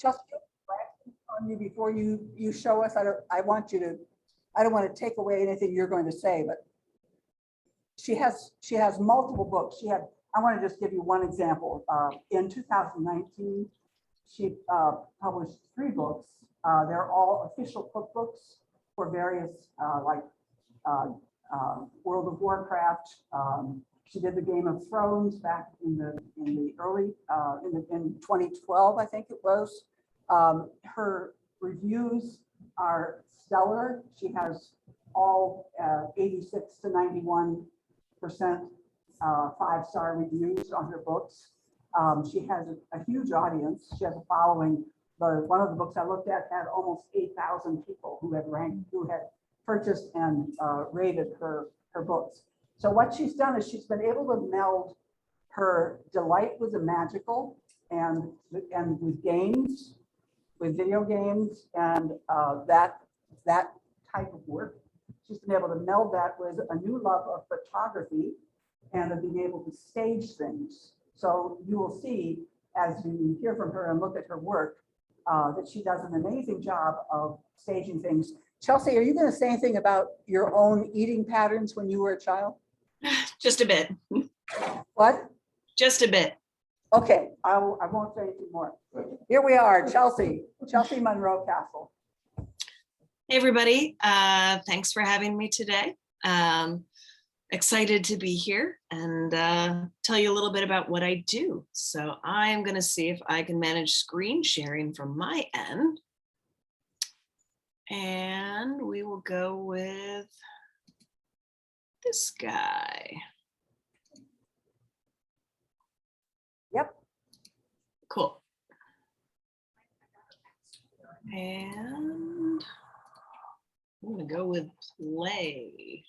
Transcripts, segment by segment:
Just on you before you show us. I want you to. I don't want to take away anything you're going to say, but she has multiple books. I want to just give you one example. In 2019, she published 3 books. They're all official cookbooks for various World of Warcraft. She did the Game of Thrones back in the early in 2012, I think it was. Her reviews are stellar. She has all 86 to 91% 5-star reviews on her books. She has a huge audience. She has a following. One of the books I looked at had almost 8,000 people who had purchased and rated her books. So what she's done is she's been able to meld her delight with the magical and with games, with video games, and that type of work. She's been able to meld that with a new love of photography and of being able to stage things. So you will see as you hear from her and look at her work that she does an amazing job of staging things. Chelsea, are you going to say anything about your own eating patterns when you were a child? Just a bit. What? Just a bit. Okay, I won't say anything more. Here we are, Chelsea Monroe Castle. Hey, everybody. Thanks for having me today. Excited to be here and tell you a little bit about what I do. So I'm going to see if I can manage screen sharing from my end. And we will go with this guy. Yep. Cool. And I'm going to go with play.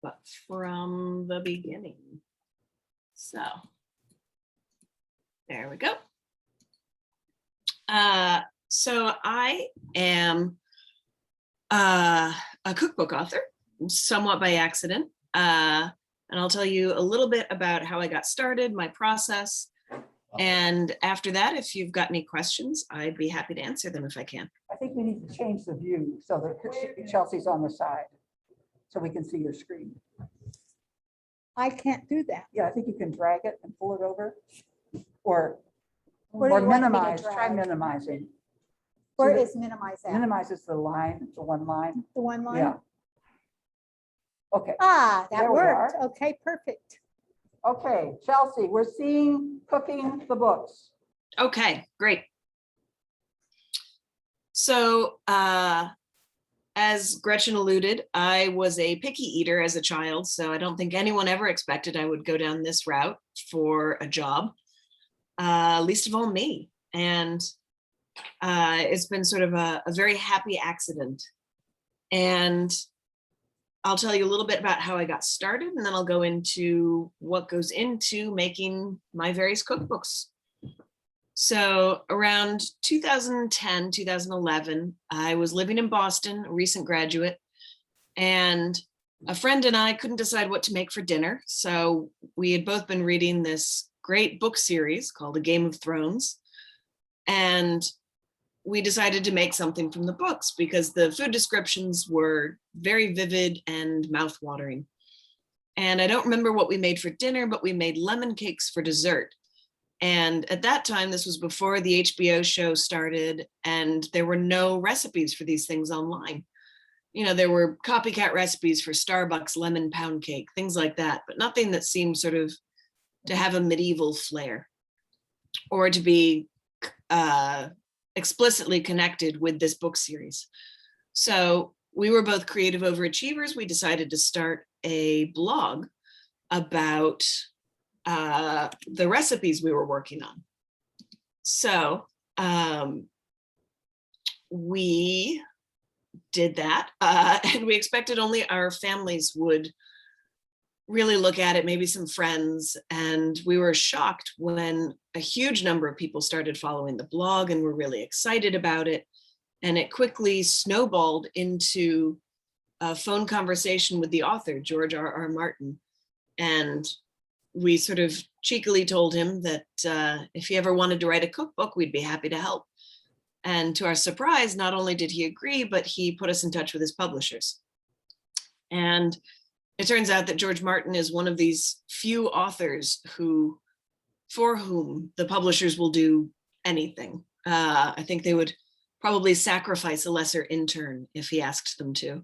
But from the beginning. So there we go. So I am a cookbook author, somewhat by accident. And I'll tell you a little bit about how I got started, my process. And after that, if you've got any questions, I'd be happy to answer them if I can. I think we need to change the view so that Chelsea's on the side so we can see your screen. I can't do that. Yeah, I think you can drag it and pull it over or Where do you want me to minimize, try drag? minimizing. Where See, is minimize at? Minimizes the line, the one line. The one line? Yeah. Okay, Ah, There that we worked. are. Okay, perfect. okay, Chelsea, we're seeing Cooking the Books. Okay, great. So as Gretchen alluded, I was a picky eater as a child, so I don't think anyone ever expected I would go down this route for a job, least of all me. And it's been sort of a very happy accident. And I'll tell you a little bit about how I got started, and then I'll go into what goes into making my various cookbooks. So around 2010, 2011, I was living in Boston, a recent graduate, and a friend and I couldn't decide what to make for dinner. So we had both been reading this great book series called A Game of Thrones. And we decided to make something from the books because the food descriptions were very vivid and mouthwatering. And I don't remember what we made for dinner, but we made lemon cakes for dessert. And at that time, this was before the HBO show started, and there were no recipes for these things online. You know, there were copycat recipes for Starbucks lemon pound cake, things like that, but nothing that seemed sort of to have a medieval flair or to be explicitly connected with this book series. So we were both creative overachievers. We decided to start a blog about the recipes we were working on. So we did that, and we expected only our families would really look at it, maybe some friends, and we were shocked when a huge number of people started following the blog and were really excited about it. And it quickly snowballed into a phone conversation with the author, George R.R. Martin. And we sort of cheekily told him that if he ever wanted to write a cookbook, we'd be happy to help. And to our surprise, not only did he agree, but he put us in touch with his publishers. And it turns out that George Martin is one of these few authors for whom the publishers will do anything. I think they would probably sacrifice a lesser intern if he asked them to.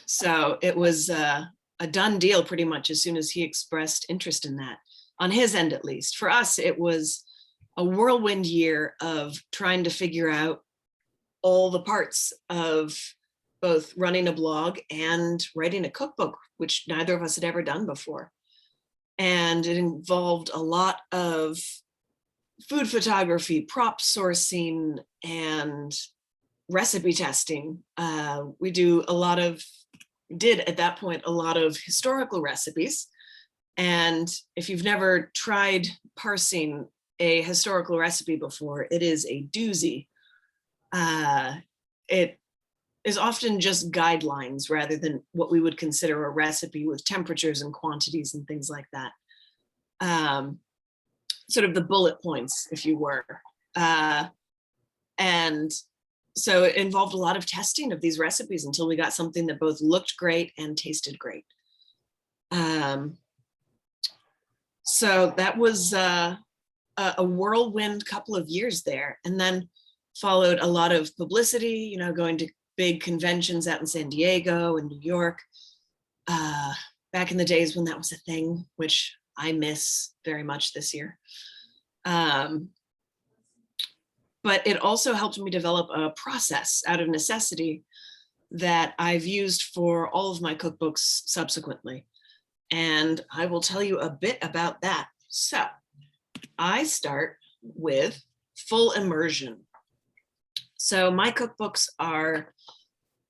So it was a done deal pretty much as soon as he expressed interest in that, on his end at least. For us, it was a whirlwind year of trying to figure out all the parts of both running a blog and writing a cookbook, which neither of us had ever done before. And it involved a lot of food photography, prop sourcing, and recipe testing. We did at that point a lot of historical recipes. And if you've never tried parsing a historical recipe before, it is a doozy. It is often just guidelines rather than what we would consider a recipe with temperatures and quantities and things like that. Sort of the bullet points, if you were. And so it involved a lot of testing of these recipes until we got something that both looked great and tasted great. So that was a whirlwind couple of years there, and then followed a lot of publicity, going to big conventions out in San Diego and New York, back in the days when that was a thing, which I miss very much this year. But it also helped me develop a process out of necessity that I've used for all of my cookbooks subsequently. And I will tell you a bit about that. So I start with full immersion. So my cookbooks are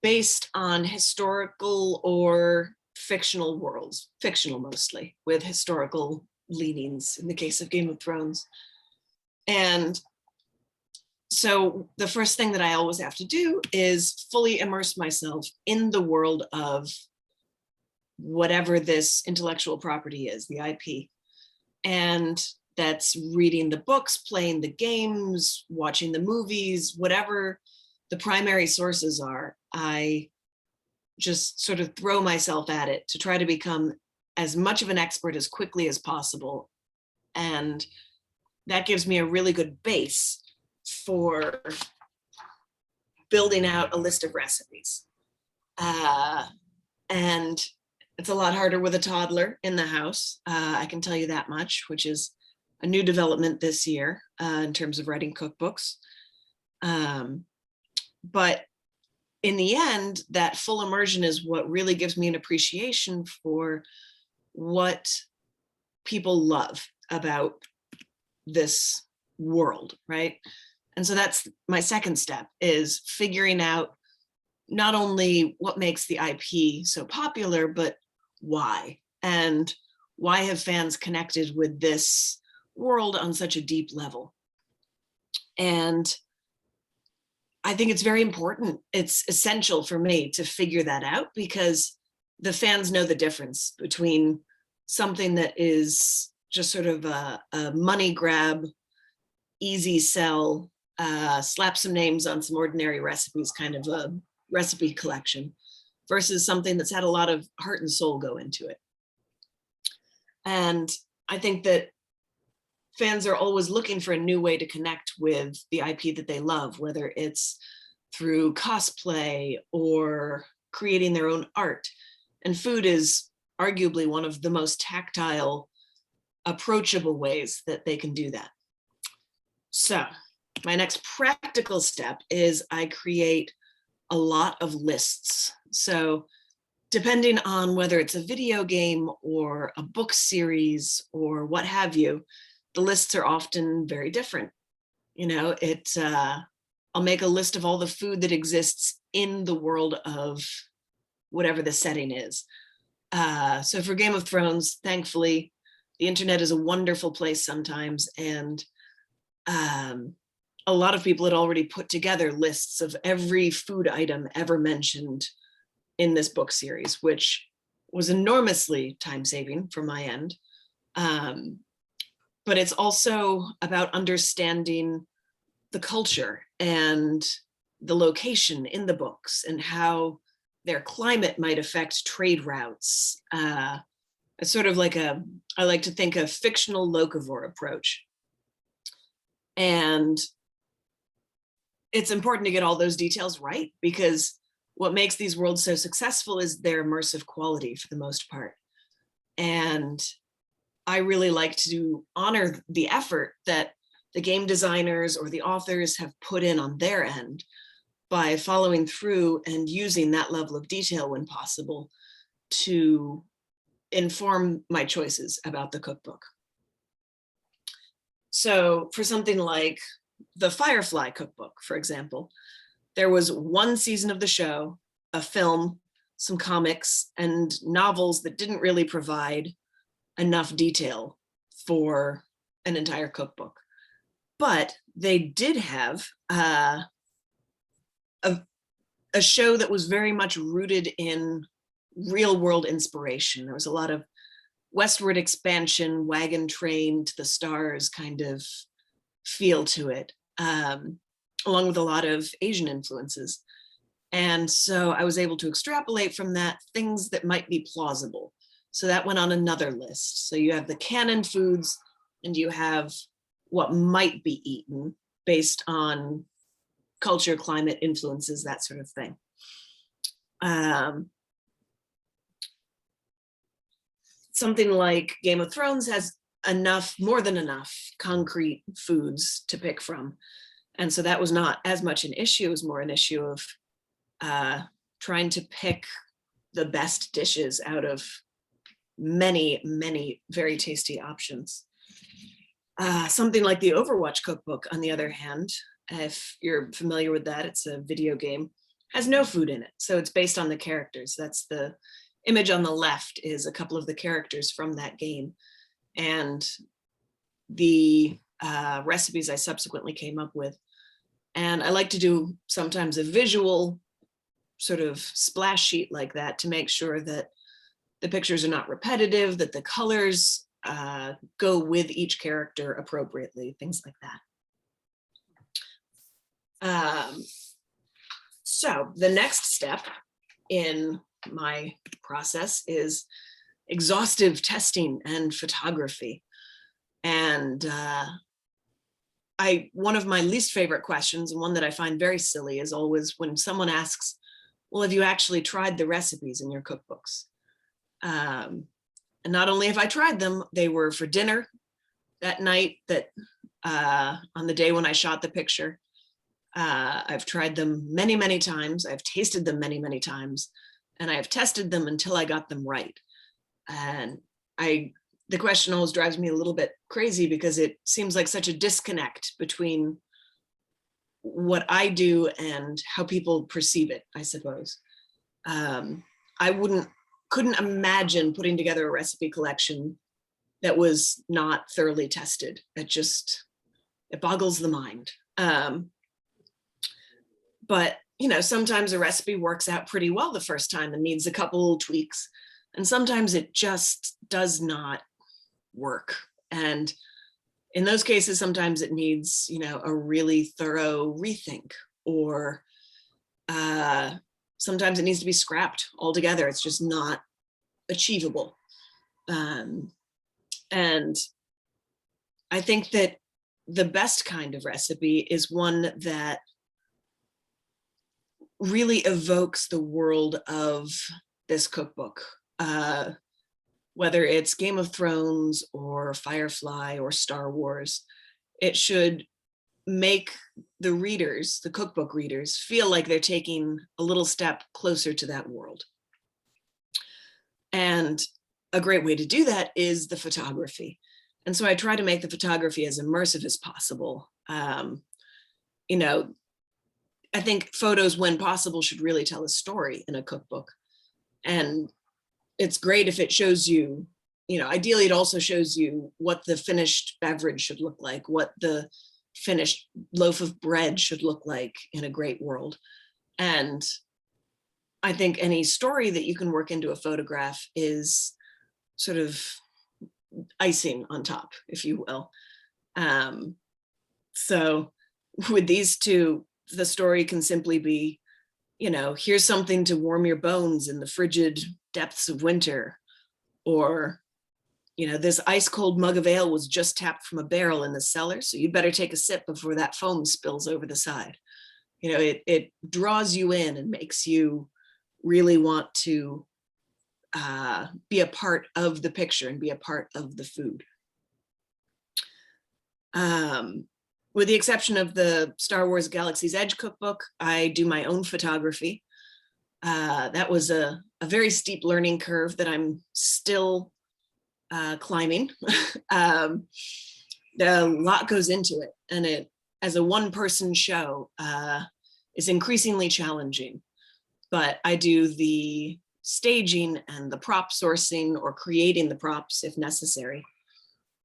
based on historical or fictional worlds, fictional mostly, with historical leanings in the case of Game of Thrones. And so the first thing that I always have to do is fully immerse myself in the world of whatever this intellectual property is, the IP. And that's reading the books, playing the games, watching the movies, whatever the primary sources are. I just sort of throw myself at it to try to become as much of an expert as quickly as possible. And that gives me a really good base for building out a list of recipes. And it's a lot harder with a toddler in the house. I can tell you that much, which is a new development this year in terms of writing cookbooks. But in the end, that full immersion is what really gives me an appreciation for what people love about this world, right? And so that's my second step, is figuring out not only what makes the IP so popular, but why. And why have fans connected with this world on such a deep level? And I think it's very important. It's essential for me to figure that out, because the fans know the difference between something that is just sort of a money grab, easy sell, slap some names on some ordinary recipes kind of a recipe collection, versus something that's had a lot of heart and soul go into it. And I think that fans are always looking for a new way to connect with the IP that they love, whether it's through cosplay or creating their own art. And food is arguably one of the most tactile, approachable ways that they can do that. So my next practical step is I create a lot of lists. So depending on whether it's a video game or a book series or what have you, the lists are often very different. I'll make a list of all the food that exists in the world of whatever the setting is. So for Game of Thrones, thankfully, the internet is a wonderful place sometimes. And a lot of people had already put together lists of every food item ever mentioned in this book series, which was enormously time saving from my end. But it's also about understanding the culture and the location in the books and how their climate might affect trade routes. It's sort of like I like to think a fictional locavore approach. And it's important to get all those details right, because what makes these worlds so successful is their immersive quality for the most part. And I really like to honor the effort that the game designers or the authors have put in on their end by following through and using that level of detail when possible to inform my choices about the cookbook. So for something like the Firefly cookbook, for example, there was one season of the show, a film, some comics, and novels that didn't really provide enough detail for an entire cookbook. But they did have a show that was very much rooted in real world inspiration. There was a lot of westward expansion, wagon train to the stars kind of feel to it, along with a lot of Asian influences. And so I was able to extrapolate from that things that might be plausible. So that went on another list. So you have the canon foods and you have what might be eaten based on culture, climate, influences, that sort of thing. Something like Game of Thrones has enough, more than enough concrete foods to pick from. And so that was not as much an issue, it was more an issue of trying to pick the best dishes out of many, many very tasty options. Something like the Overwatch cookbook, on the other hand, if you're familiar with that, it's a video game, has no food in it. So it's based on the characters. That's the image on the left, is a couple of the characters from that game. And the recipes I subsequently came up with. And I like to do sometimes a visual sort of splash sheet like that to make sure that the pictures are not repetitive, that the colors go with each character appropriately, things like that. So the next step in my process is exhaustive testing and photography. And one of my least favorite questions, and one that I find very silly, is always when someone asks, well, have you actually tried the recipes in your cookbooks? And not only have I tried them, they were for dinner that night, that on the day when I shot the picture. I've tried them many, many times. I've tasted them many, many times, and I have tested them until I got them right. And the question always drives me a little bit crazy, because it seems like such a disconnect between what I do and how people perceive it, I suppose. I couldn't imagine putting together a recipe collection that was not thoroughly tested. It boggles the mind. But sometimes a recipe works out pretty well the first time and needs a couple tweaks. And sometimes it just does not work. And in those cases, sometimes it needs, a really thorough rethink, or sometimes it needs to be scrapped altogether. It's just not achievable. And I think that the best kind of recipe is one that really evokes the world of this cookbook. Whether it's Game of Thrones or Firefly or Star Wars, it should make the readers, the cookbook readers, feel like they're taking a little step closer to that world. And a great way to do that is the photography. And so I try to make the photography as immersive as possible. I think photos, when possible, should really tell a story in a cookbook. And it's great if it shows you, ideally it also shows you what the finished beverage should look like, what the finished loaf of bread should look like in a great world. And I think any story that you can work into a photograph is sort of icing on top, if you will. So with these two, the story can simply be, here's something to warm your bones in the frigid depths of winter, or, this ice cold mug of ale was just tapped from a barrel in the cellar, so you'd better take a sip before that foam spills over the side. It draws you in and makes you really want to be a part of the picture and be a part of the food. With the exception of the Star Wars Galaxy's Edge cookbook, I do my own photography. That was a very steep learning curve that I'm still climbing. A lot goes into it, and it, as a one-person show, is increasingly challenging. But I do the staging and the prop sourcing, or creating the props if necessary.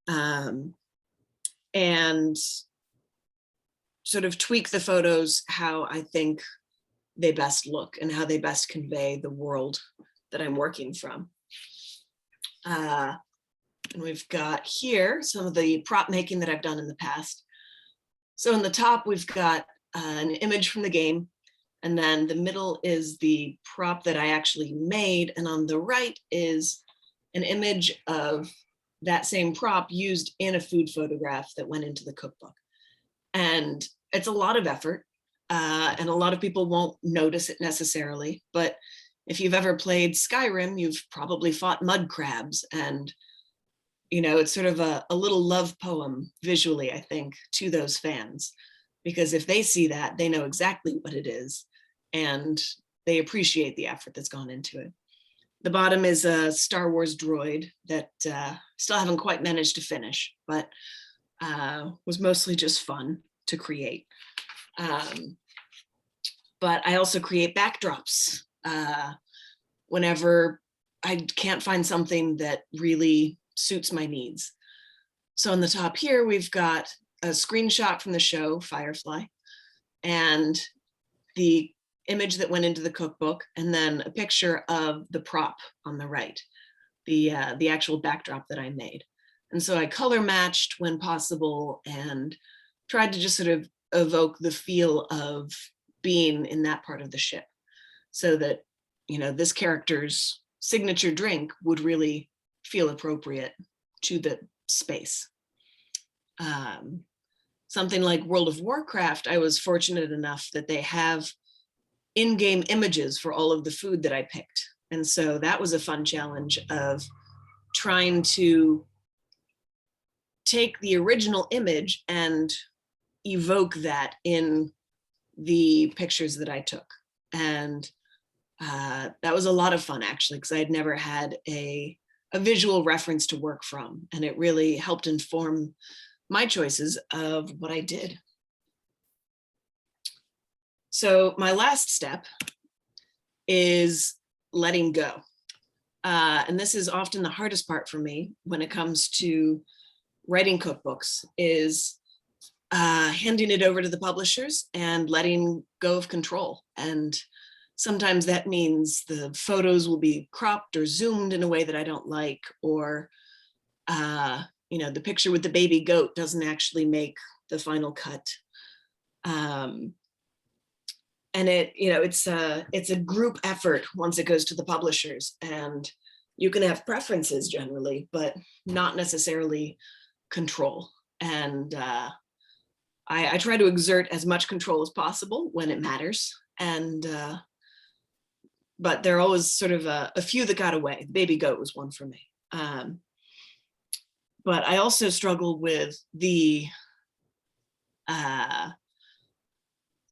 And sort of tweak the photos how I think they best look and how they best convey the world that I'm working from. And we've got here some of the prop making that I've done in the past. So in the top, we've got an image from the game, and then the middle is the prop that I actually made, and on the right is an image of that same prop used in a food photograph that went into the cookbook. And it's a lot of effort, and a lot of people won't notice it necessarily, but if you've ever played Skyrim, you've probably fought mud crabs, and it's sort of a little love poem visually, I think, to those fans, because if they see that, they know exactly what it is, and they appreciate the effort that's gone into it. The bottom is a Star Wars droid that still haven't quite managed to finish, but was mostly just fun to create. But I also create backdrops whenever I can't find something that really suits my needs. So on the top here, we've got a screenshot from the show Firefly, and the image that went into the cookbook, and then a picture of the prop on the right, the actual backdrop that I made. And so I color matched when possible and tried to just sort of evoke the feel of being in that part of the ship, so that, this character's signature drink would really feel appropriate to the space. Something like World of Warcraft, I was fortunate enough that they have in-game images for all of the food that I picked. And so that was a fun challenge of trying to take the original image and evoke that in the pictures that I took. And that was a lot of fun, actually, because I had never had a visual reference to work from, and it really helped inform my choices of what I did. So my last step is letting go. And this is often the hardest part for me when it comes to writing cookbooks, is handing it over to the publishers and letting go of control. And sometimes that means the photos will be cropped or zoomed in a way that I don't like, or the picture with the baby goat doesn't actually make the final cut. And it's a group effort once it goes to the publishers, and you can have preferences generally, but not necessarily control. And I try to exert as much control as possible when it matters. And but there are always sort of a few that got away. The baby goat was one for me. But I also struggle with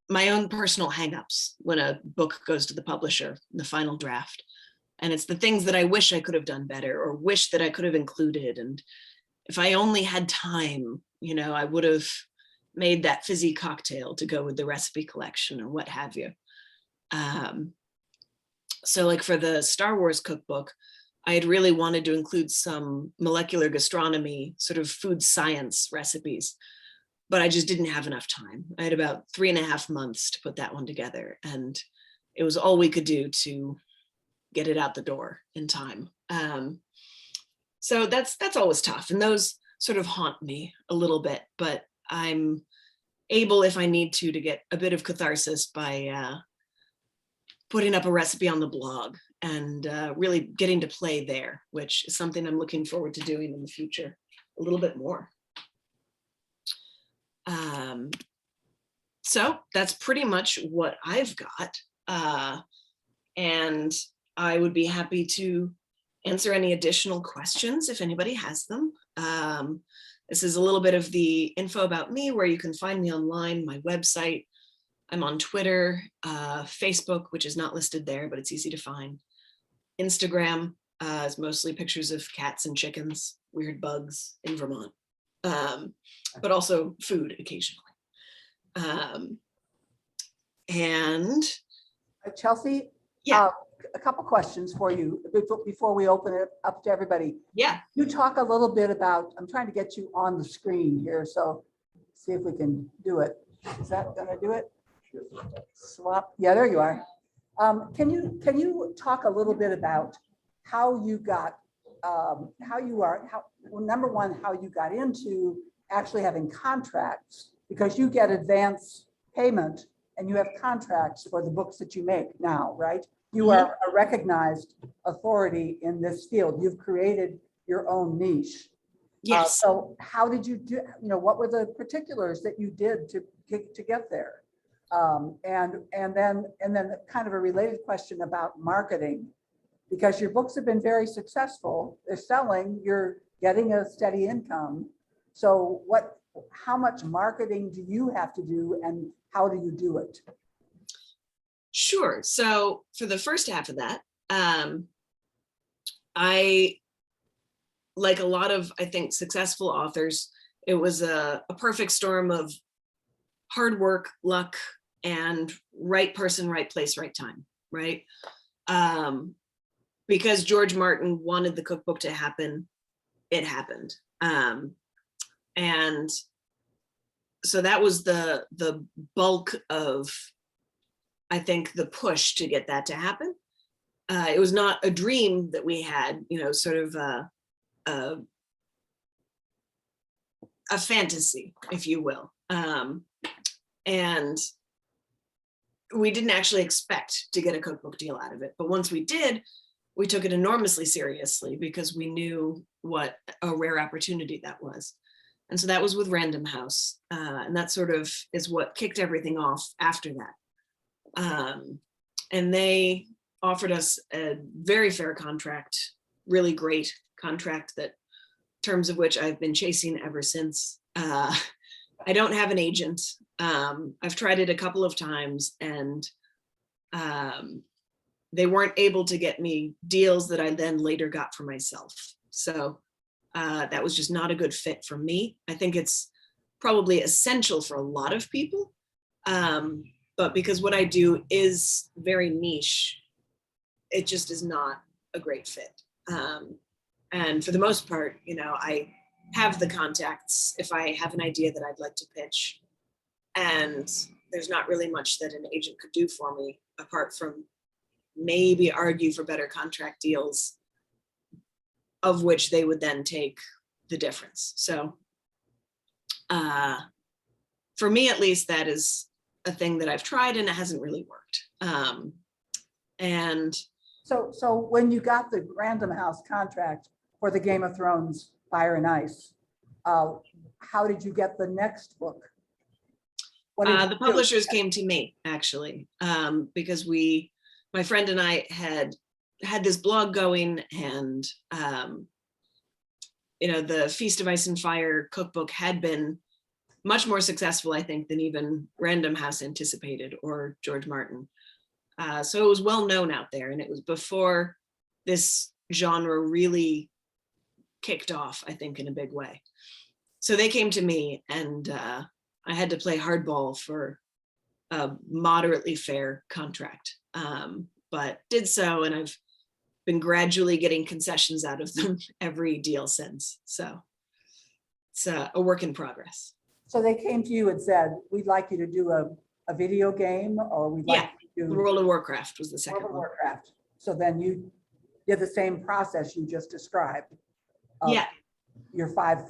my own personal hangups when a book goes to the publisher in the final draft. And it's the things that I wish I could have done better, or wish that I could have included. And if I only had time, I would have made that fizzy cocktail to go with the recipe collection, or what have you. So like for the Star Wars cookbook, I had really wanted to include some molecular gastronomy, sort of food science recipes, but I just didn't have enough time. I had about 3.5 months to put that one together. And it was all we could do to get it out the door in time. So that's always tough, and those sort of haunt me a little bit, but I'm able, if I need to get a bit of catharsis by putting up a recipe on the blog and really getting to play there, which is something I'm looking forward to doing in the future a little bit more. So that's pretty much what I've got. And I would be happy to answer any additional questions if anybody has them. This is a little bit of the info about me, where you can find me online, my website. I'm on Twitter, Facebook, which is not listed there, but it's easy to find. Instagram is mostly pictures of cats and chickens, weird bugs in Vermont, but also food occasionally. And Chelsea, yeah, a couple questions for you before we open it up to everybody. yeah, You talk a little bit about, I'm trying to get you on the screen here, so see if we can do it. Is that gonna do it? Swap, yeah, there you are. Can you talk a little bit about how you got, well, number one, how you got into actually having contracts, because you get advance payment and you have contracts for the books that you make now, right? You are a recognized authority in this field. You've created your own niche. yes. So how did you do, what were the particulars that you did to get there? And then kind of a related question about marketing, because your books have been very successful. They're selling, you're getting a steady income. So how much marketing do you have to do, and how do you do it? Sure. So for the first half of that, I, like a lot of, I think, successful authors, it was a perfect storm of hard work, luck, and right person, right place, right time, right? Because George Martin wanted the cookbook to happen, it happened. And so that was the bulk of, I think, the push to get that to happen. It was not a dream that we had, sort of a fantasy, if you will. And we didn't actually expect to get a cookbook deal out of it. But once we did, we took it enormously seriously because we knew what a rare opportunity that was. And so that was with Random House. And that sort of is what kicked everything off after that. And they offered us a very fair contract, really great contract, that terms of which I've been chasing ever since. I don't have an agent. I've tried it a couple of times, and they weren't able to get me deals that I then later got for myself. So that was just not a good fit for me. I think it's probably essential for a lot of people, but because what I do is very niche, it just is not a great fit. And for the most part, I have the contacts if I have an idea that I'd like to pitch. And there's not really much that an agent could do for me apart from maybe argue for better contract deals, of which they would then take the difference. So for me, at least, that is a thing that I've tried and it hasn't really worked. And so when you got the Random House contract for the Game of Thrones Fire and Ice, how did you get the next book? What did you the do? publishers came to me, actually, because my friend and I had this blog going, and the Feast of Ice and Fire cookbook had been much more successful, I think, than even Random House anticipated, or George Martin. So it was well known out there, and it was before this genre really kicked off, I think, in a big way. So they came to me, and I had to play hardball for a moderately fair contract, but did so, and I've been gradually getting concessions out of them every deal since. So it's a work in progress. So they came to you and said, we'd like you to do a video game, or we'd like Yeah. you World of Warcraft was the World second of one. Warcraft. So then you did the same process you just described. of Yeah, Your five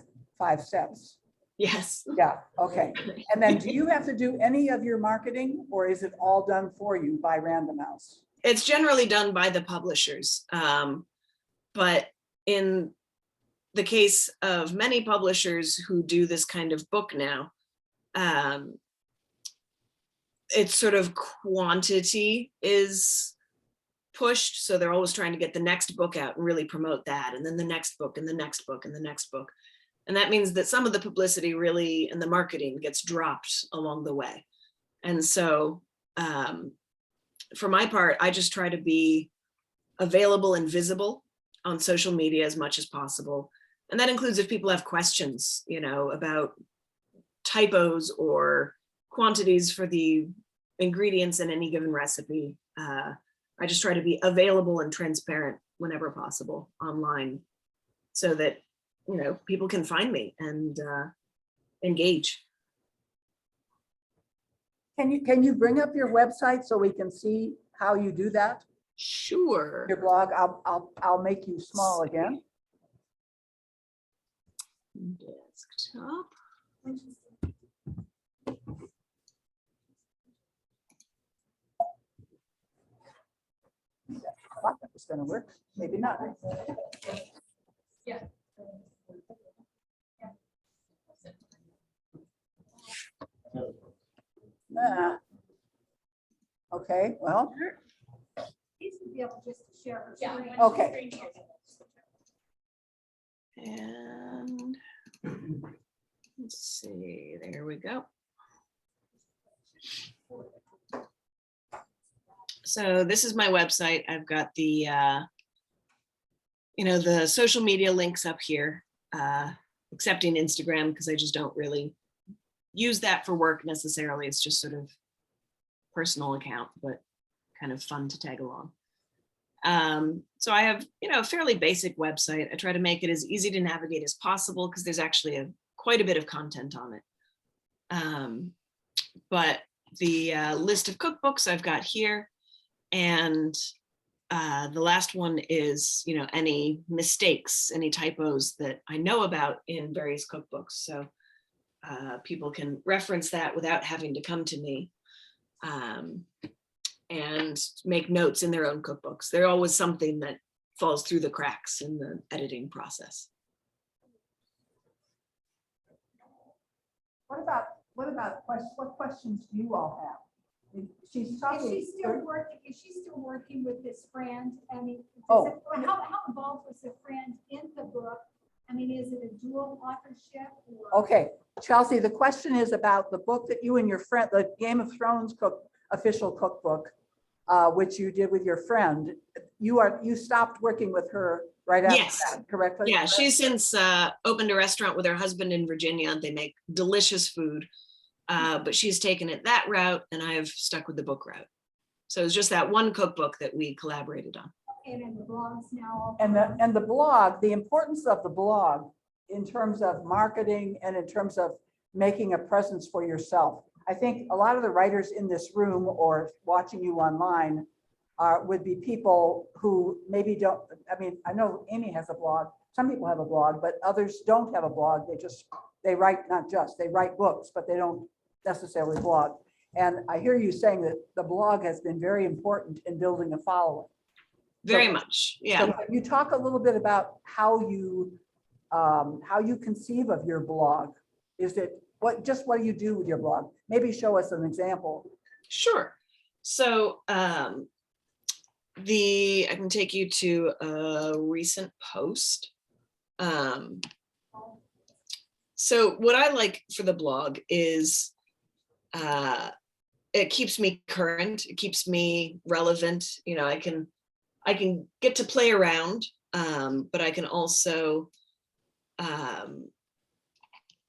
steps. yes. Yeah, okay. And then do you have to do any of your marketing, or is it all done for you by Random House? It's generally done by the publishers. But in the case of many publishers who do this kind of book now, it's sort of quantity is pushed. So they're always trying to get the next book out and really promote that. And then the next book and the next book and the next book. And that means that some of the publicity really and the marketing gets dropped along the way. And so for my part, I just try to be available and visible on social media as much as possible. And that includes if people have questions, about typos or quantities for the ingredients in any given recipe. I just try to be available and transparent whenever possible online so that, people can find me and engage. Can you bring up your website so we can see how you do that? Sure. Your blog, I'll make you small again. Desktop. I thought that was gonna work, maybe not. Ah. Okay, well, Needs to be able just to share her Yeah. screen. okay. And let's see, there we go. So this is my website. I've got the, the social media links up here, excepting Instagram, because I just don't really use that for work necessarily. It's just sort of personal account, but kind of fun to tag along. So I have, a fairly basic website. I try to make it as easy to navigate as possible because there's actually quite a bit of content on it. But the list of cookbooks I've got here, and the last one is, any mistakes, any typos that I know about in various cookbooks. So people can reference that without having to come to me. And make notes in their own cookbooks. There's always something that falls through the cracks in the editing process. What questions do you all have? She's Is talking. she still working with this friend? I mean, Oh. how involved was the friend in the book? I mean, is it a dual authorship? Or? Okay, Chelsea, the question is about the book that you and your friend, the Game of Thrones official cookbook, which you did with your friend. You stopped working with her right after Yes. that, correctly? Yeah, she's since opened a restaurant with her husband in Virginia. They make delicious food, but she's taken it that route, and I've stuck with the book route. So it's just that one cookbook that we collaborated on. And in the blogs now. And the blog, the importance of the blog in terms of marketing and in terms of making a presence for yourself. I think a lot of the writers in this room or watching you online would be people who maybe don't, I know Amy has a blog, some people have a blog, but others don't have a blog. They write, they write books, but they don't necessarily blog. And I hear you saying that the blog has been very important in building a following. Very much, yeah. So can you talk a little bit about how you conceive of your blog? Is it, what do you do with your blog? Maybe show us an example. Sure. So I can take you to a recent post. So what I like for the blog is it keeps me current, it keeps me relevant. I can get to play around, but I can also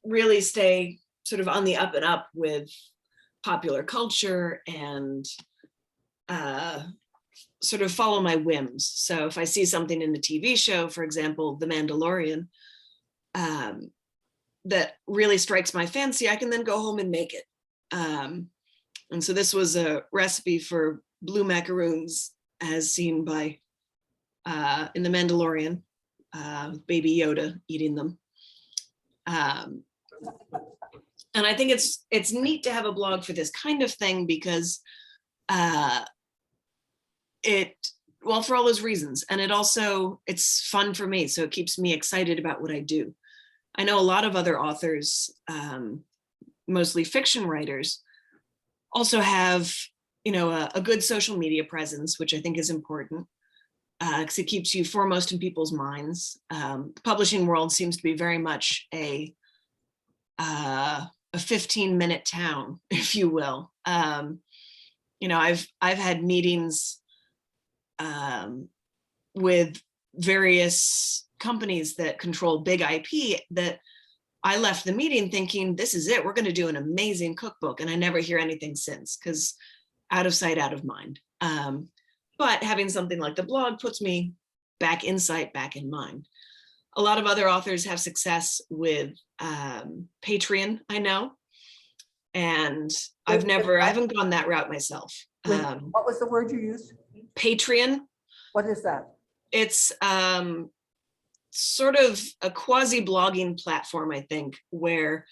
really stay sort of on the up and up with popular culture and sort of follow my whims. So if I see something in the TV show, for example, The Mandalorian, that really strikes my fancy, I can then go home and make it. And so this was a recipe for blue macaroons as seen by in The Mandalorian, Baby Yoda eating them. And I think it's neat to have a blog for this kind of thing because well, for all those reasons. And it's fun for me. So it keeps me excited about what I do. I know a lot of other authors, mostly fiction writers, also have, a good social media presence, which I think is important because it keeps you foremost in people's minds. The publishing world seems to be very much a 15-minute town, if you will. I've had meetings with various companies that control big IP that I left the meeting thinking, this is it, we're going to do an amazing cookbook. And I never hear anything since because out of sight, out of mind. But having something like the blog puts me back in sight, back in mind. A lot of other authors have success with Patreon, I know. And I haven't gone that route myself. What was the word you used? Patreon. What is that? It's sort of a quasi-blogging platform, I think, where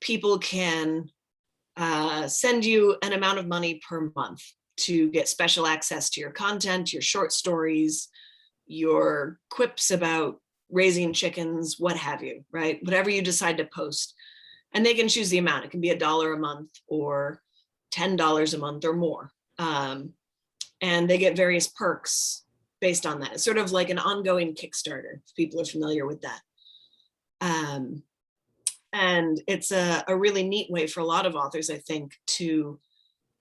people can send you an amount of money per month to get special access to your content, your short stories, your quips about raising chickens, what have you, right? Whatever you decide to post. And they can choose the amount. It can be $1 a month or $10 a month or more. And they get various perks based on that. It's sort of like an ongoing Kickstarter, if people are familiar with that. And it's a really neat way for a lot of authors, I think, to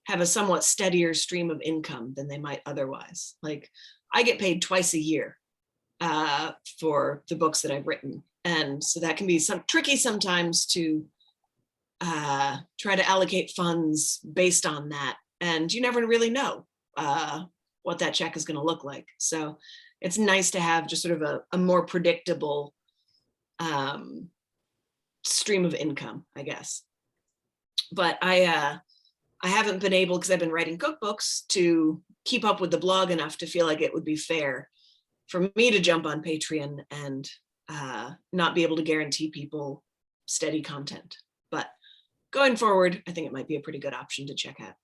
have a somewhat steadier stream of income than they might otherwise. Like I get paid twice a year for the books that I've written. And so that can be tricky sometimes to try to allocate funds based on that. And you never really know what that check is going to look like. So it's nice to have just sort of a more predictable stream of income, I guess. But I haven't been able, because I've been writing cookbooks, to keep up with the blog enough to feel like it would be fair for me to jump on Patreon and not be able to guarantee people steady content. But going forward, I think it might be a pretty good option to check out.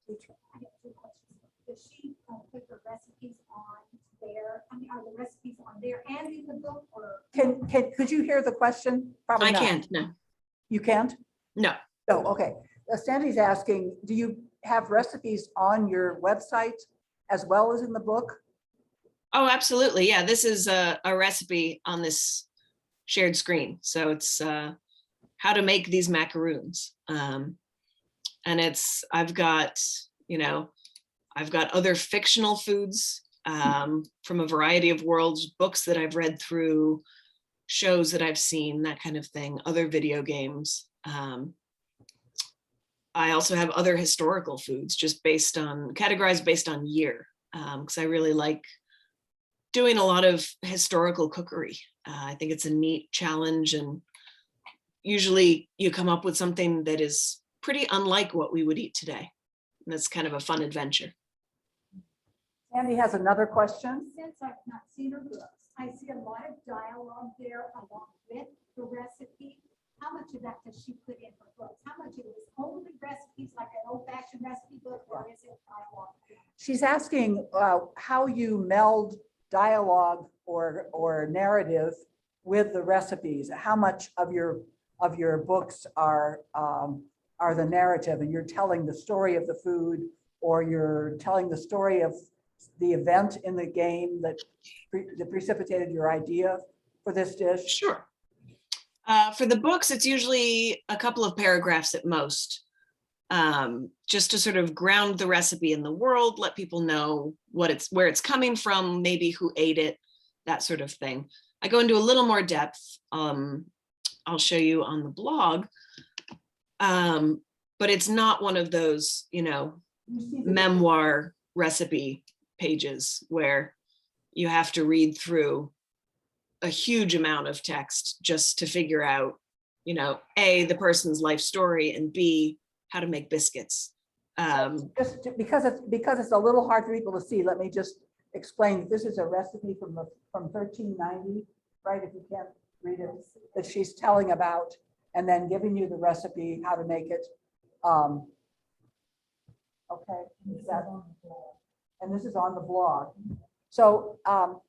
I have two questions. Does she put the recipes on there? I mean, are the recipes on there and in the book, or? Could you hear the question? Probably I not. can't, no. You can't? No. Oh, okay. Sandy's asking, do you have recipes on your website as well as in the book? Oh, absolutely. Yeah, this is a recipe on this shared screen. So it's how to make these macaroons. And I've got other fictional foods from a variety of worlds, books that I've read through, shows that I've seen, that kind of thing, other video games. I also have other historical foods just categorized based on year, because I really like doing a lot of historical cookery. I think it's a neat challenge, and usually you come up with something that is pretty unlike what we would eat today. And that's kind of a fun adventure. Sandy has another question. Since I've not seen her books, I see a lot of dialogue there along with the recipe. How much of that does she put in her books? How much of it is only recipes, like an old-fashioned recipe book, or is it dialogue? She's asking how you meld dialogue or narrative with the recipes. How much of your books are the narrative, and you're telling the story of the food, or you're telling the story of the event in the game that precipitated your idea for this dish? Sure. For the books, it's usually a couple of paragraphs at most, just to sort of ground the recipe in the world, let people know where it's coming from, maybe who ate it, that sort of thing. I go into a little more depth. I'll show you on the blog, but it's not one of those, memoir recipe pages where you have to read through a huge amount of text just to figure out, A, the person's life story, and B, how to make biscuits. Because it's a little hard for people to see, let me just explain. This is a recipe from 1390, right? If you can't read it, that she's telling about, and then giving you the recipe, how to make it. Okay, and this is on the blog. So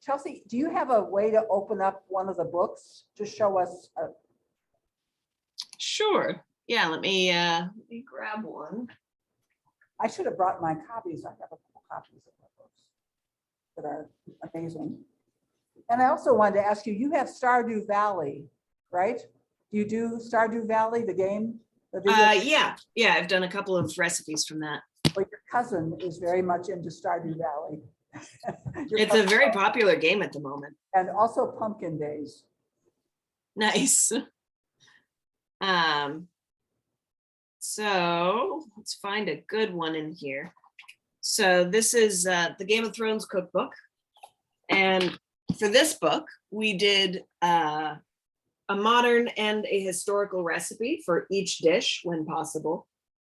Chelsea, do you have a way to open up one of the books to show us? Sure. Yeah, let me grab one. I should have brought my copies. I have a couple copies of my books that are amazing. And I also wanted to ask you, you have Stardew Valley, right? Do you do Stardew Valley, the game? The video? Yeah, I've done a couple of recipes from that. Well, your cousin is very much into Stardew Valley. Your It's a cousin- very popular game at the moment. And also Pumpkin Days. Nice. So let's find a good one in here. So this is the Game of Thrones cookbook. And for this book, we did a modern and a historical recipe for each dish when possible.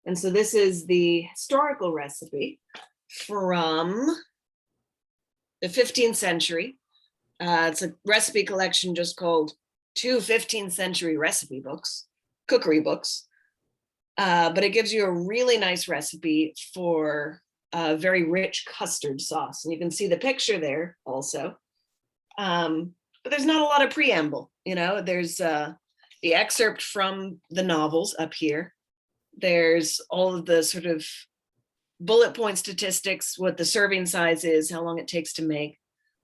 And so this is the historical recipe from the 15th century. It's a recipe collection just called 2 15th century recipe books, cookery books. But it gives you a really nice recipe for a very rich custard sauce. And you can see the picture there also. But there's not a lot of preamble, you know, there's the excerpt from the novels up here. There's all of the sort of bullet point statistics, what the serving size is, how long it takes to make,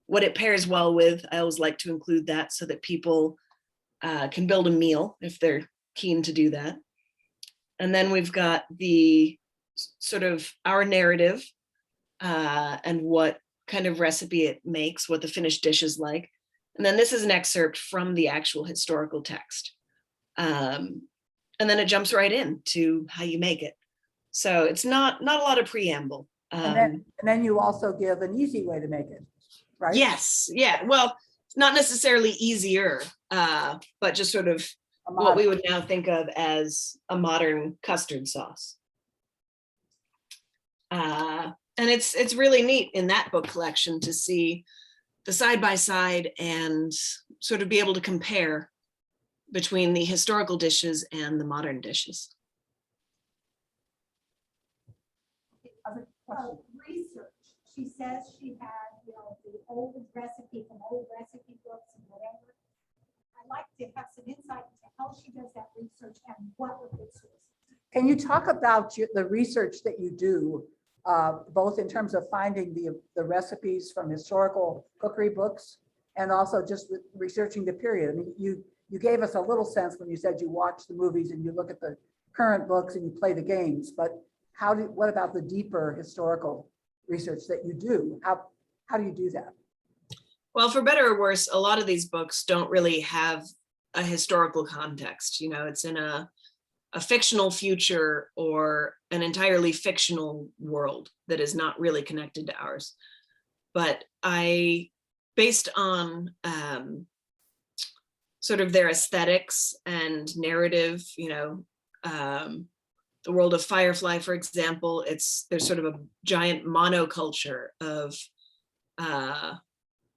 what it pairs well with. I always like to include that so that people can build a meal if they're keen to do that. And then we've got the sort of our narrative and what kind of recipe it makes, what the finished dish is like. And then this is an excerpt from the actual historical text. And then it jumps right in to how you make it. So it's not a lot of preamble. And then you also give an easy way to make it, right? Yes, yeah. Well, not necessarily easier, but just sort of A what modern- we would now think of as a modern custard sauce. And it's really neat in that book collection to see the side by side and sort of be able to compare between the historical dishes and the modern dishes. Other questions? Research, she says she had, you know, the old recipe from old recipe books and whatever. I'd like to have some insight into how she does that research and what would good sources. Can you talk about the research that you do, both in terms of finding the recipes from historical cookery books and also just researching the period? I mean, you gave us a little sense when you said you watch the movies and you look at the current books and you play the games, but what about the deeper historical research that you do? How do you do that? Well, for better or worse, a lot of these books don't really have a historical context. You know, it's in a fictional future or an entirely fictional world that is not really connected to ours. But based on sort of their aesthetics and narrative, you know, the world of Firefly, for example, there's sort of a giant monoculture of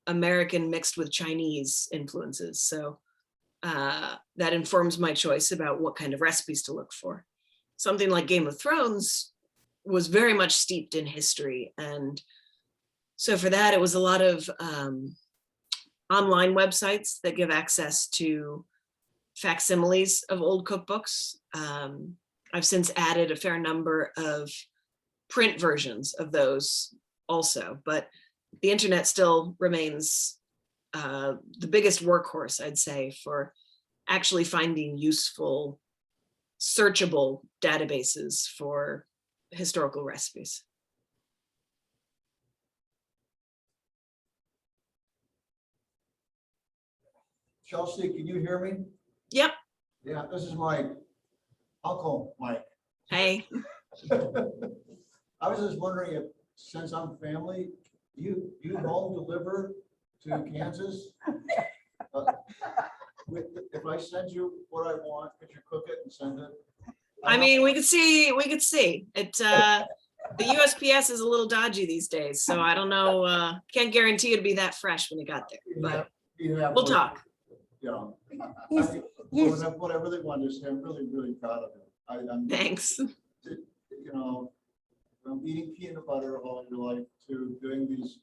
American mixed with Chinese influences. So that informs my choice about what kind of recipes to look for. Something like Game of Thrones was very much steeped in history. And so for that, it was a lot of online websites that give access to facsimiles of old cookbooks. I've since added a fair number of print versions of those also, but the internet still remains the biggest workhorse, I'd say, for actually finding useful, searchable databases for historical recipes. Chelsea, can you hear me? Yep. Yeah, this is my uncle, Mike. Hey. I was just wondering if, since I'm family, you home deliver to Kansas? If I send you what I want, could you cook it and send it? I mean, we could see it. The USPS is a little dodgy these days, so I don't know. Can't guarantee it'd be that fresh when it got there, but we'll talk. You know, He's, he's, whatever they want to say, I'm really, really proud of him. I'm, Thanks. you know, from eating peanut butter all your life to doing these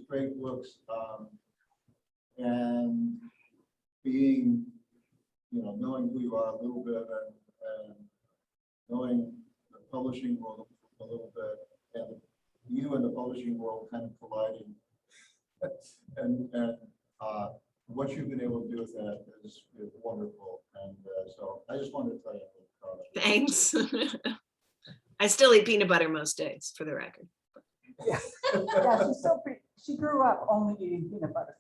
great books, and being, you know, knowing who you are a little bit and knowing the publishing world a little bit, and you and the publishing world kind of colliding, and what you've been able to do with that is wonderful. And so I just wanted to tell you, I'm proud of you. Thanks. I still eat peanut butter most days, for the record. yeah, she grew up only eating peanut butter.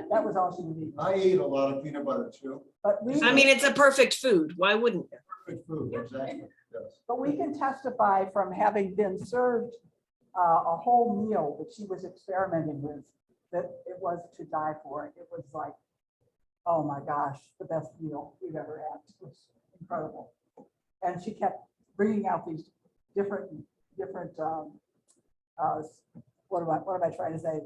That was all she would eat. I eat a lot of peanut butter too. But we, I mean, it's a perfect food. Why wouldn't you? Good food, exactly. Yes. but we can testify from having been served a whole meal that she was experimenting with, that it was to die for. It was like, oh my gosh, the best meal we've ever had. It was incredible. And she kept bringing out these different, what am I trying to say?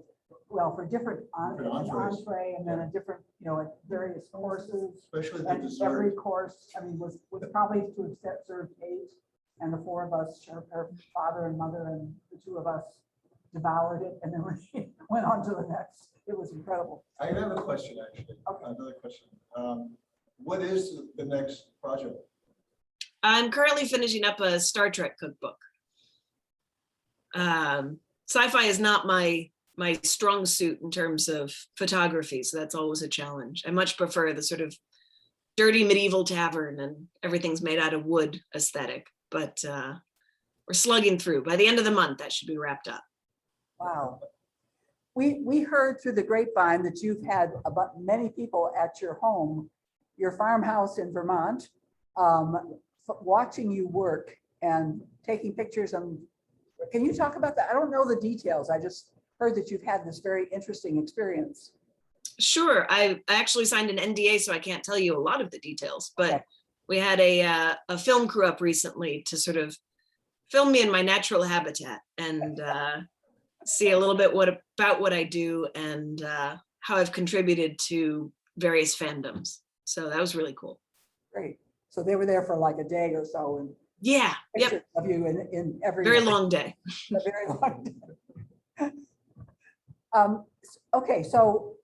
Well, for different Entrees. entree and then a different, you know, various courses. Especially the And every dessert. course, I mean, was probably to have served 8, and the 4 of us, her father and mother and the 2 of us devoured it, and then we went on to the next. It was incredible. I have a question, actually. Okay. Another question. What is the next project? I'm currently finishing up a Star Trek cookbook. Sci-fi is not my strong suit in terms of photography, so that's always a challenge. I much prefer the sort of dirty medieval tavern and everything's made out of wood aesthetic, but we're slugging through. By the end of the month, that should be wrapped up. Wow. We heard through the grapevine that you've had about many people at your home, your farmhouse in Vermont, watching you work and taking pictures. And can you talk about that? I don't know the details. I just heard that you've had this very interesting experience. Sure, I actually signed an NDA, so I can't tell you a lot of the details, but Okay. we had a film crew up recently to sort of film me in my natural habitat and see a little bit about what I do and how I've contributed to various fandoms. So that was really cool. Great. So they were there for like a day or so, and Yeah, yep, pictures of you in every very long day. a very long day. Okay, so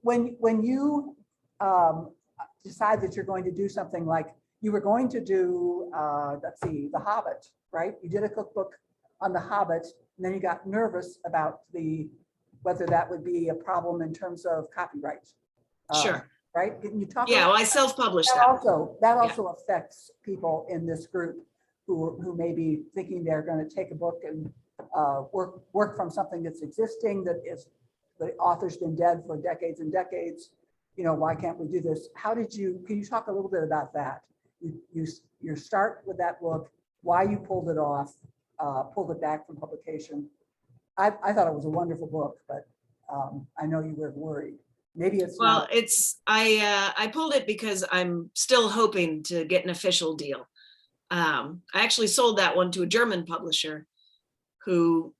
when you decide that you're going to do something like you were going to do, let's see, The Hobbit, right? You did a cookbook on The Hobbit, and then you got nervous about whether that would be a problem in terms of copyright. Sure. Right? Can you talk? Yeah, about well, I self-published that that. that also affects people in this group who may be thinking they're going to take a book and work from something that's existing, that is, the author's been dead for decades and decades. You know, why can't we do this? Can you talk a little bit about that? You start with that book, why you pulled it off, pulled it back from publication. I thought it was a wonderful book, but I know you were worried. Maybe it's Well, not. I pulled it because I'm still hoping to get an official deal. I actually sold that one to a German publisher who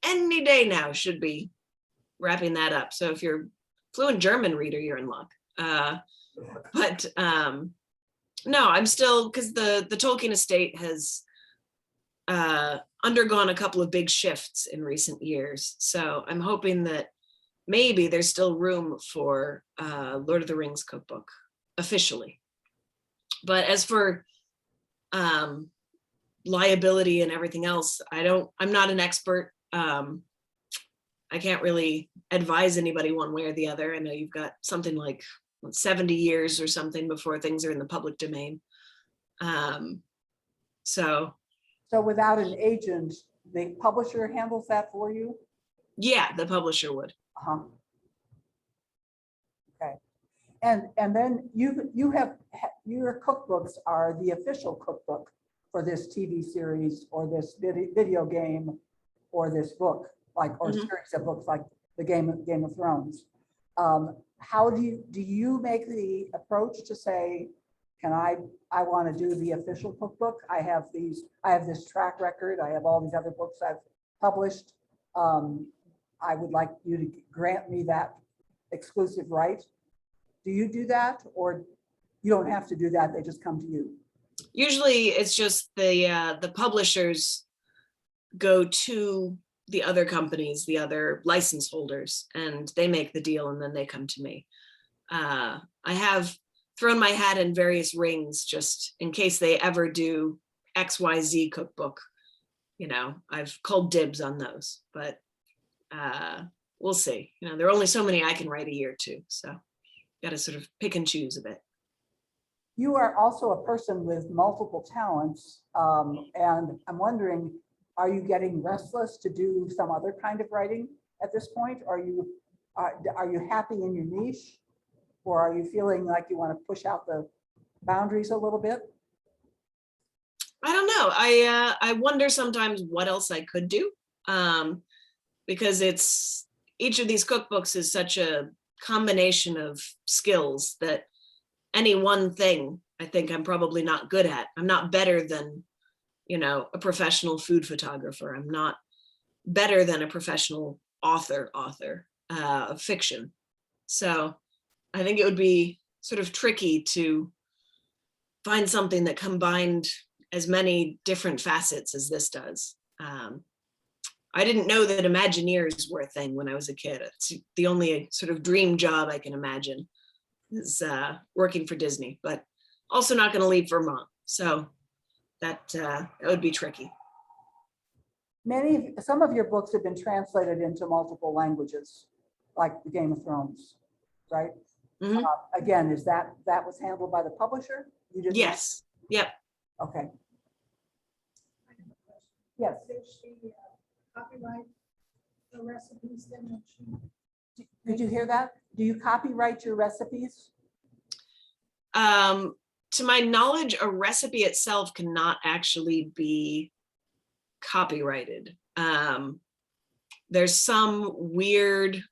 any day now should be wrapping that up. So if you're a fluent German reader, you're in luck. But no, I'm still, because the Tolkien estate has undergone a couple of big shifts in recent years. So I'm hoping that maybe there's still room for Lord of the Rings cookbook officially. But as for liability and everything else, I'm not an expert. I can't really advise anybody one way or the other. I know you've got something like 70 years or something before things are in the public domain. So Without an agent, the publisher handles that for you? yeah, the publisher would. Uh-huh. Okay. And then you have, your cookbooks are the official cookbook for this TV series or this video game or this book, or Mhm. series of books like the Game of Thrones. How do you make the approach to say, I want to do the official cookbook. I have this track record. I have all these other books I've published. I would like you to grant me that exclusive right. Do you do that, or you don't have to do that? They just come to you? Usually it's just the publishers go to the other companies, the other license holders, and they make the deal and then they come to me. I have thrown my hat in various rings just in case they ever do XYZ cookbook. You know, I've called dibs on those, but we'll see. You know, there are only so many I can write a year too, so got to sort of pick and choose a bit. You are also a person with multiple talents, and I'm wondering, are you getting restless to do some other kind of writing at this point? Are you happy in your niche, or are you feeling like you want to push out the boundaries a little bit? I don't know. I wonder sometimes what else I could do, because each of these cookbooks is such a combination of skills that any one thing I think I'm probably not good at. I'm not better than, you know, a professional food photographer. I'm not better than a professional author of fiction. So I think it would be sort of tricky to find something that combined as many different facets as this does. I didn't know that Imagineers were a thing when I was a kid. It's the only sort of dream job I can imagine is working for Disney, but also not going to leave Vermont. So that would be tricky. Some of your books have been translated into multiple languages, like the Game of Thrones, right? Mhm. Again, is that was handled by the publisher? You did? Yes. Yep. Okay. Yes. Did she copyright the recipes then when she? Did you hear that? Do you copyright your recipes? To my knowledge, a recipe itself cannot actually be copyrighted. There's some weird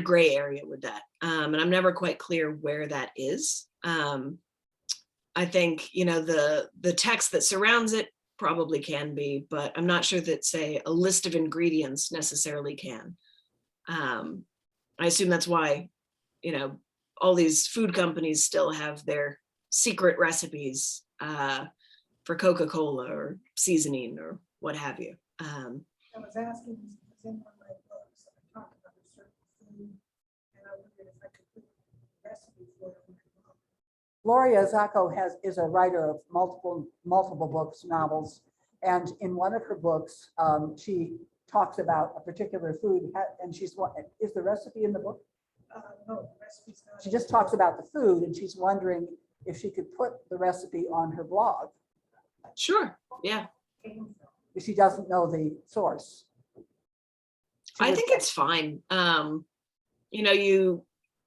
gray area with that. And I'm never quite clear where that is. I think, you know, the text that surrounds it probably can be, but I'm not sure that, say, a list of ingredients necessarily can. I assume that's why, you know, all these food companies still have their secret recipes for Coca-Cola or seasoning or what have you. I was asking, because in one of my books, I talked about a certain food, and I wondered if I could put a recipe for it in my book. Gloria Zacco is a writer of multiple books, novels, and in one of her books, she talks about a particular food, and is the recipe in the book? No, the recipe's not. She just talks about the food, and she's wondering if she could put the recipe on her blog. Sure. Yeah. If she doesn't know the source. I think it's fine. You know,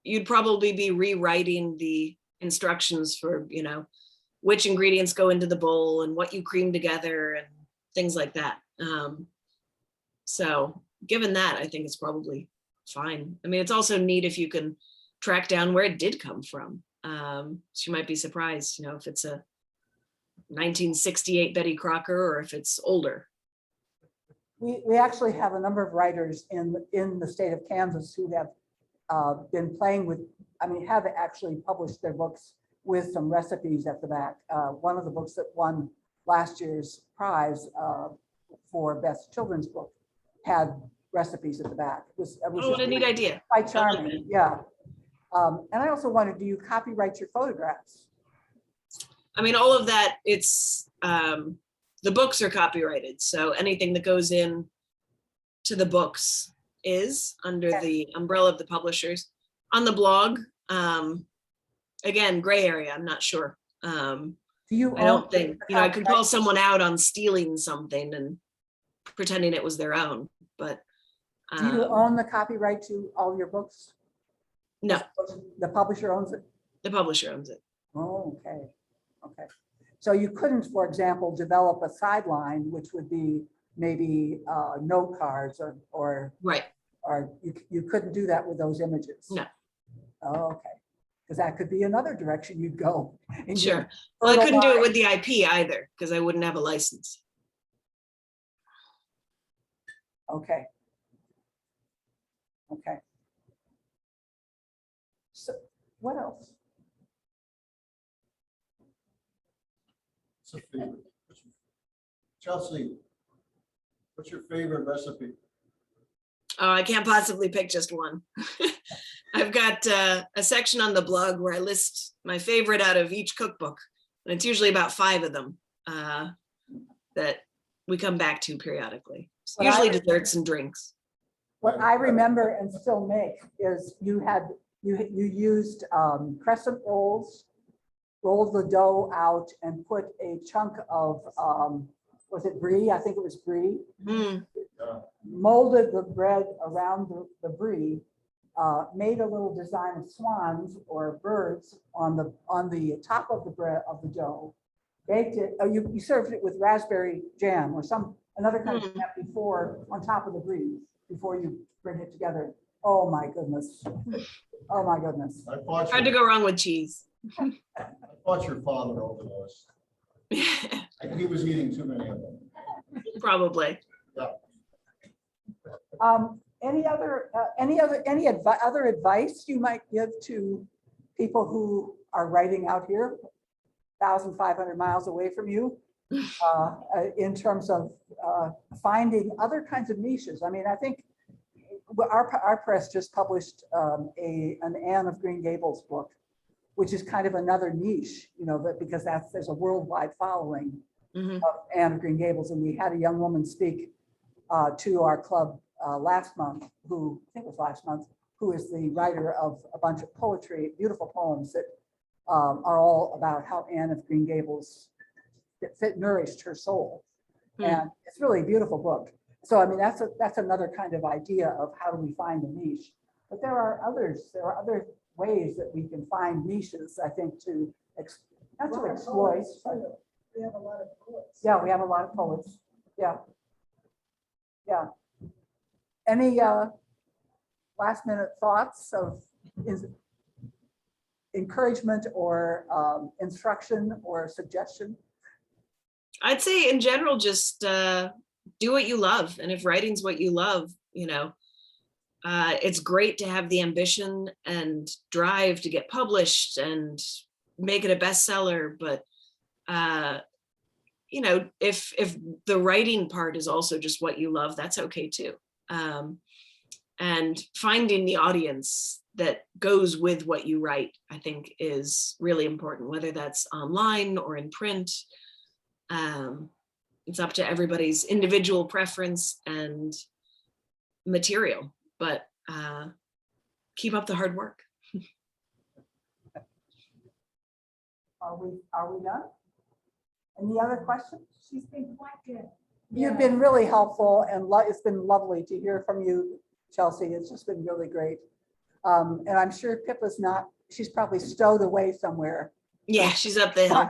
you'd probably be rewriting the instructions for, you know, which ingredients go into the bowl and what you cream together and things like that. So given that, I think it's probably fine. I mean, it's also neat if you can track down where it did come from. So you might be surprised, you know, if it's a 1968 Betty Crocker or if it's older. We actually have a number of writers in the state of Kansas who have been playing with, have actually published their books with some recipes at the back. One of the books that won last year's prize for best children's book had recipes at the back. It was Oh, what a neat idea. quite I like charming, it. yeah. And I also wondered, do you copyright your photographs? I mean, all of that, it's, the books are copyrighted. So anything that goes in to the books is under the umbrella of the publishers. On the blog, again, gray area, I'm not sure. Do you I don't own think, the you know, I could copyright? call someone out on stealing something and pretending it was their own, but Do you own the copyright to all your books? no, The publisher owns it? the publisher owns it. Oh, okay, okay. So you couldn't, for example, develop a sideline, which would be maybe note cards or Right. you couldn't do that with those images? No. Oh, okay, because that could be another direction you'd go. in your Sure. Well, I fertile couldn't do it mind. with the IP either because I wouldn't have a license. Okay. Okay. So what else? It's a favorite. Chelsea, what's your favorite recipe? Oh, I can't possibly pick just one. I've got a section on the blog where I list my favorite out of each cookbook. And it's usually about 5 of them that we come back to periodically. It's What I usually would- desserts and drinks. What I remember and still make is you used crescent rolls, rolled the dough out and put a chunk of, was it brie? I think it was brie. Mm, Molded the bread around the brie, made a little design of swans or birds on the top of the bread of the dough. Baked it, you served it with raspberry jam or another kind of Mm. jam before, on top of the brie, before you bring it together. Oh my goodness. Oh my goodness. I fought hard to your, go wrong with cheese. I fought your father over those. He was eating too many of them. Probably. Any other advice you might give to people who are writing out here, 1,500 miles away from you, in terms of finding other kinds of niches? I mean, I think our press just published an Anne of Green Gables book, which is kind of another niche, but because there's a worldwide following Mhm. of Anne of Green Gables, and we had a young woman speak to our club last month, who I think it was last month, who is the writer of a bunch of poetry, beautiful poems that are all about how Anne of Green Gables nourished her soul. Hmm. And it's really a beautiful book. So I mean, that's another kind of idea of how do we find a niche. But there are other ways that we can find niches, I think, not to exploit. but- We have a lot of poets. Yeah, we have a lot of poets. Yeah. Yeah. Any last minute thoughts of encouragement or instruction or suggestion? I'd say in general, just do what you love. And if writing's what you love, it's great to have the ambition and drive to get published and make it a bestseller. But, if the writing part is also just what you love, that's okay too. And finding the audience that goes with what you write, I think is really important, whether that's online or in print. It's up to everybody's individual preference and material, but keep up the hard work. Are we done? Any other questions? She's been quite good. You've been really helpful and it's been lovely to hear from you, Chelsea. It's just been really great. And I'm sure Pippa's she's probably stowed away somewhere. Yeah, she's up the hill.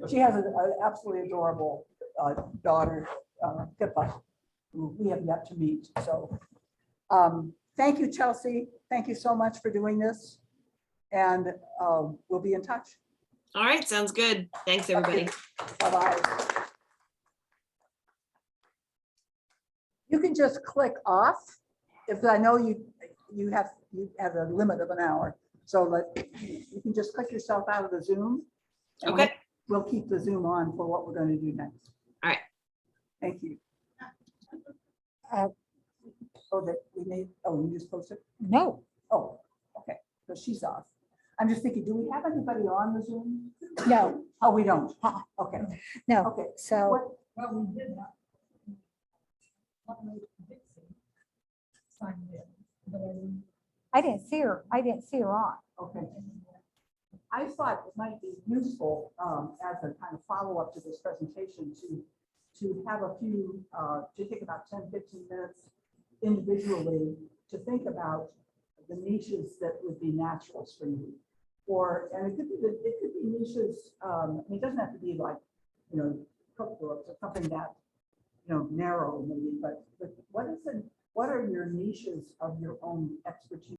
She has an absolutely adorable daughter, Pippa, who we have yet to meet. So thank you, Chelsea. Thank you so much for doing this. And we'll be in touch. All right, sounds good. Thanks, everybody. Bye-bye. You can just click off, if I know you have a limit of an hour. So you can just click yourself out of the Zoom. and Okay. We'll keep the Zoom on for what we're going to do next. All right. Thank you. You just posted? No, Oh, okay. So she's off. I'm just thinking, do we have anybody on the Zoom? no, Oh, we don't. Uh-uh. Okay, no. okay. So What, Well, we did not. Not really Dixie signed in, but I didn't- I didn't see her. I didn't see her on. okay. I thought it might be useful as a kind of follow-up to this presentation to have a few, to take about 10, 15 minutes individually to think about the niches that would be naturals for you. And it could be niches, it doesn't have to be like, cookbooks or something that, narrow maybe, but what are your niches of your own expertise?